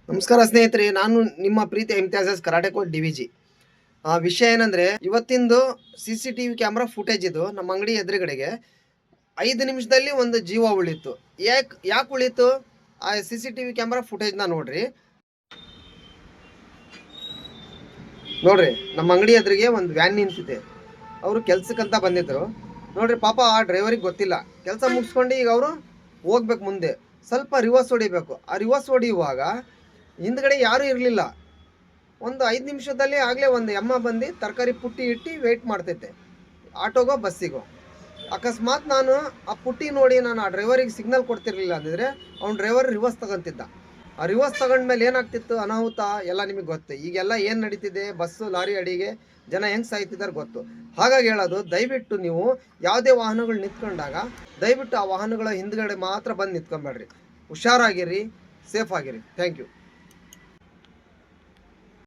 ನಮಸ್ಕಾರ ಸ್ನೇಹಿತರೆ, ನಾನು ನಿಮ್ಮ ಪ್ರೀತಿ ಇಮ್ತಿಯಾಜ್ ಕರಾಟೆ ಕೋಚ್ ಡಿವಿಜಿ. ವಿಷಯ ಏನಂದ್ರೆ, ಇವತ್ತಿಂದು CCTV ಕ್ಯಾಮ್ರಾ ಫುಟೇಜ್ ಇದು. ನಮ್ಮ ಅಂಗಡಿ ಎದುರುಗಡೆಗೆ 5 ನಿಮಿಷದಲ್ಲಿ ಒಂದು ಜೀವ ಉಳಿತು. ಯಾಕೆ ಉಳಿತು? ಆ CCTV ಕ್ಯಾಮ್ರಾ ಫುಟೇಜ್ನ ನೋಡ್ರಿ. ನಮ್ಮ ಅಂಗಡಿ ಎದುರಿಗೆ ಒಂದು ವ್ಯಾನ್ ನಿಂತಿದೆ. ಅವರು ಕೆಲ್ಸಕ್ಕಂತ ಬಂದಿದ್ರು. ನೋಡ್ರಿ, ಪಾಪ ಆ ಡ್ರೈವರಿಗೆ ಗೊತ್ತಿಲ್ಲ. ಕೆಲಸ ಮುಗಿಸ್ಕೊಂಡು ಈಗ ಅವರು ಹೋಗ್ಬೇಕು ಮುಂದೆ. ಸ್ವಲ್ಪ ರಿವರ್ಸ್ ಹೊಡಿಬೇಕು. ಆ ರಿವರ್ಸ್ ಹೊಡಿಯುವಾಗ ಹಿಂದ್ಗಡೆ ಯಾರೂ ಇರಲಿಲ್ಲ. ಒಂದು 5 ನಿಮಿಷದಲ್ಲಿ ಆಗಲೇ ಒಂದು ಎಮ್ಮ ಬಂದು ತರಕಾರಿ ಪುಟ್ಟಿ ಇಟ್ಟು ವೆಯ್ಟ್ ಮಾಡ್ತೈತೆ, ಆಟೋಗೋ ಬಸ್ಸಿಗೋ. ಅಕಸ್ಮಾತ್ ನಾನು ಆ ಪುಟ್ಟಿ ನೋಡಿ ನಾನು ಆ ಡ್ರೈವರಿಗೆ ಸಿಗ್ನಲ್ ಕೊಡ್ತಿರ್ಲಿಲ್ಲ ಅಂದಿದ್ರೆ ಅವ್ನು ಡ್ರೈವರ್ ರಿವರ್ಸ್ ತಗೊಂತಿದ್ದ. ಆ ರಿವರ್ಸ್ ತಗೊಂಡ್ಮೇಲೆ ಏನಾಗ್ತಿತ್ತು, ಅನಾಹುತ ಎಲ್ಲ ನಿಮಗೆ ಗೊತ್ತು. ಈಗೆಲ್ಲ ಏನು ನಡೀತಿದೆ, ಬಸ್ಸು ಲಾರಿ ಅಡಿಗೆ ಜನ ಹೆಂಗೆ ಸಾಯ್ತಿದ್ದಾರೆ ಗೊತ್ತು. ಹಾಗಾಗಿ ಹೇಳೋದು, ದಯವಿಟ್ಟು ನೀವು ಯಾವುದೇ ವಾಹನಗಳು ನಿಂತ್ಕೊಂಡಾಗ ದಯವಿಟ್ಟು ಆ ವಾಹನಗಳ ಹಿಂದ್ಗಡೆ ಮಾತ್ರ ಬಂದು ನಿಂತ್ಕೊಂಬೇಡ್ರಿ. ಹುಷಾರಾಗಿರಿ, ಸೇಫ್ ಆಗಿರಿ. Thank you.